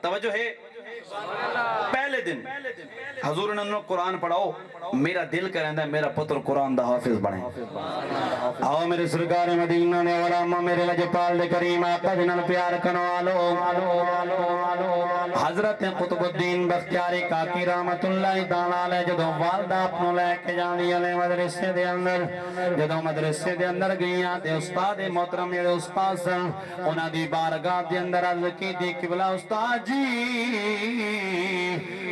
توجہ ہے پہلے دن حضور نے انہوں قرآن پڑھاؤ میرا دل کریں ہے میرا پتر قرآن دا حافظ بنے آؤ میرے سرکار مدینہ نے علامہ میرے لجپال دے کریم آقا جنہاں پیار کنو حضرت قطب الدین بختیاری کاکی رحمت اللہ تعالیٰ علیہ جدو والدہ اپنوں لے کے جانی علیہ مدرسے دے اندر جدو مدرسے دے اندر گئیاں تے استاد محترم میرے استاد سن انہاں دی بارگاہ دے اندر عرض کی دی قبلہ استاد جی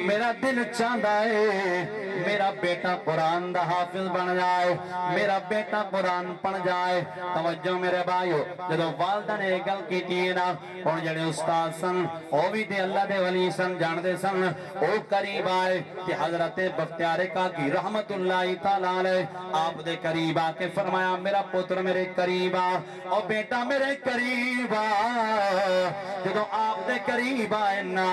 میرا دل چاہتا ہے میرا بیٹا قرآن دا حافظ بن جائے میرا بیٹا قرآن پڑھ جائے توجہ میرے بھائیو جدو والدہ نے گل کی تینا اور جڑے استاد سن او بھی دے اللہ دے ولی سن جان دے سن او قریب آئے کہ حضرت بختیار کاکی رحمت اللہ تعالیٰ علیہ آپ دے قریب آ کے فرمایا میرا پتر میرے قریب آ او بیٹا میرے قریب آ جدو آپ دے قریب آئے نا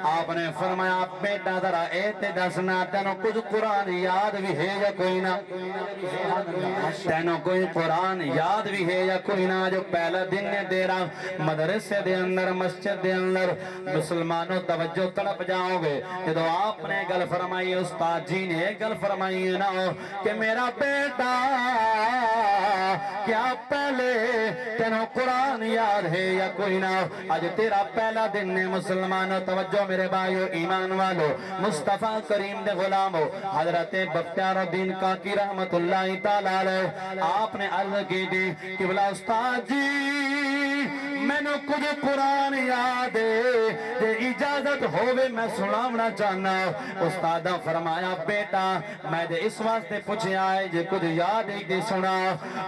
آپ نے فرمایا بیٹا ذرا ایتے دسنا تینوں کچھ قرآن یاد بھی ہے یا کوئی نہ تینوں کوئی قرآن یاد بھی ہے یا کوئی نہ جو پہلا دن نے دے رہا مدرسے دے اندر مسجد دے اندر مسلمانوں توجہ تڑپ جاؤ گے جدو آپ نے گل فرمائی استاد جی نے گل فرمائی نا کہ میرا بیٹا کیا پہلے تینوں قرآن یاد ہے یا کوئی نہ آج تیرا پہلا دن نے مسلمانوں توجہ میرے بھائیو ایمان والو مصطفیٰ کریم دے غلامو حضرت بختیار الدین کاکی رحمت اللہ تعالیٰ علیہ آپ نے عرض کی دی کہ بلا استاد جی میں نے کچھ قرآن یاد ہے اجازت ہوئے میں سناونا چاہنا استادہ فرمایا بیٹا میں دے اس واسطے پوچھے آئے جے کچھ یاد ایک دے سنا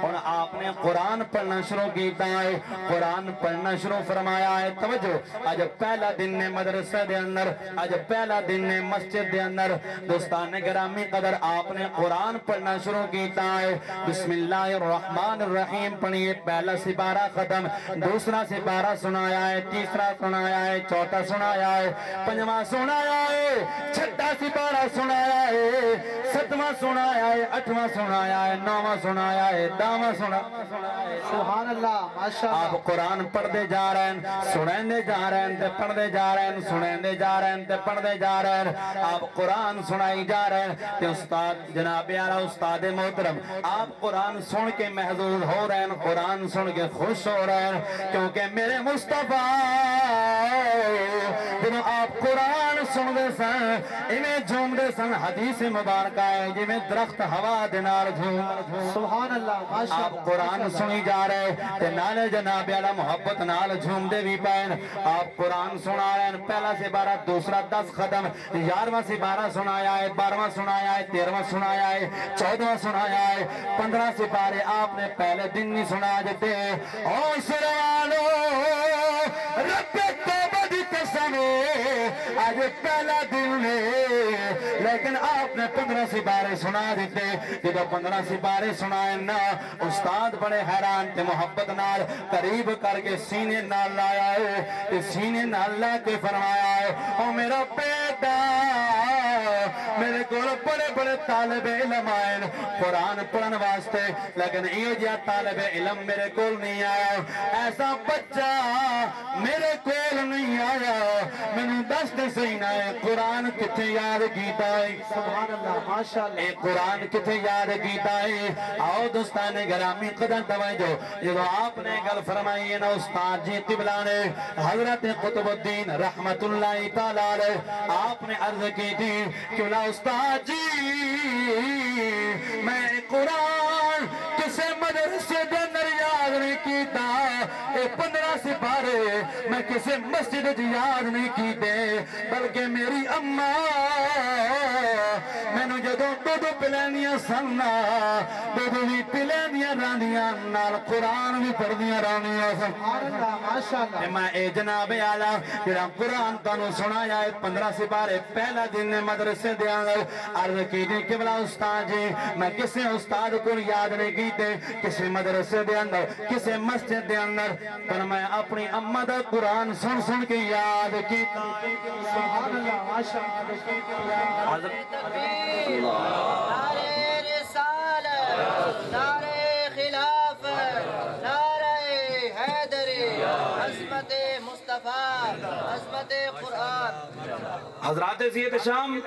اور آپ نے قرآن پڑھنا شروع کیتا ہے قرآن پڑھنا شروع فرمایا ہے توجہ آج پہلا دن نے مدرسہ دے اندر آج پہلا دن نے مسجد دے اندر دوستان گرامی قدر آپ نے قرآن پڑھنا شروع کیتا ہے بسم اللہ الرحمن الرحیم پڑھئے پہلا سپارہ ختم دوسرا سپارہ سنایا ہے تیسرا سنایا ہے چوتھا سنایا ہے پنجواں سنایا ہے چھٹا سپارہ سنایا ہے ستواں سنایا ہے آٹھواں سنایا ہے نواں سنایا ہے دہواں سنایا ہے سبحان اللہ ماشاءاللہ آپ قرآن پڑھ دے جا رہے ہیں سنیں دے جا رہے ہیں تے پڑھ دے جا رہے ہیں سنیں دے جا رہے ہیں تے پڑھ دے جا رہے ہیں آپ قرآن سنائی جا رہے ہیں تے استاد جناب یارا استاد محترم آپ قرآن سن کے محظوظ ہو رہے ہیں قرآن سن کے خوش ہو رہے ہیں کیونکہ میرے مصطفیٰ جنہوں آپ قرآن سن دے سن انہیں جھوم دے سن حدیث مبارکہ ہے جی میں درخت ہوا دینار جھوم سبحان اللہ ماشاءاللہ آپ قرآن سنی جا رہے تے نالے جناب علا محبت نال جھوم دے بھی پین آپ قرآن سنا رہے ہیں پہلا سے 12 دوسرا 10 ختم 11واں سے 12 سنایا ہے 12واں سنایا ہے 13واں سنایا ہے 14واں سنایا ہے 15 سے 12 آپ نے پہلے دن نہیں سنا جتے او سروالو رب توبہ دی قسم آج پہلا دن ہے لیکن آپ نے 15 سے 12 سنا دیتے جب 15 سے 12 سنائے نا استاد بڑے حیران تے محبت نال قریب کر کے سینے نال لایا ہے تے سینے نال لا کے فرمایا ہے او میرا بیٹا میرے کو بڑے بڑے طالب علم آئے قرآن پڑھن واسطے لیکن یہ جا طالب علم میرے کو نہیں آیا ایسا بچہ میرے کو نہیں آیا میں نے دس دے سینا ہے قرآن کتے یاد کیتا ہے سبحان اللہ ماشاءاللہ اے قرآن کتے یاد کیتا ہے آؤ دوستان گرامی قدر توجہ یہ آپ نے گل فرمائی ہے نا استاد جی قبلہ نے حضرت قطب الدین رحمت اللہ تعالیٰ علیہ آپ نے عرض کی تھی کہ بلا استاد جی میں قرآن کسے مدرسے دے اندر یاد نہیں کیتا اے 15 سپارے میں کسے مسجد یاد نہیں کیتے بلکہ میری اماں میں نے جدوں دودھ پلینیاں سننا دودھ بھی پلینیاں راندیاں نال قرآن بھی پڑھدیاں راندیاں سبحان اللہ ماشاءاللہ میں اے جناب اعلیٰ جڑا قرآن تانوں سنایا ہے 15 سپارے پہلا دن مدرسے دے اندر عرض کی دی کہ بلا استاد جی میں کسے استاد کو یاد نہیں کیتے کسے مدرسے دے اندر کسے مسجد دے اندر پر میں اپنی اماں دا قرآن سن سن کے یاد کیتا سبحان اللہ ماشاءاللہ نعرہ رسالت نعرہ خلافت نعرہ حیدری عظمت مصطفیٰ عظمت تلاوت قرآن حضرات زید شام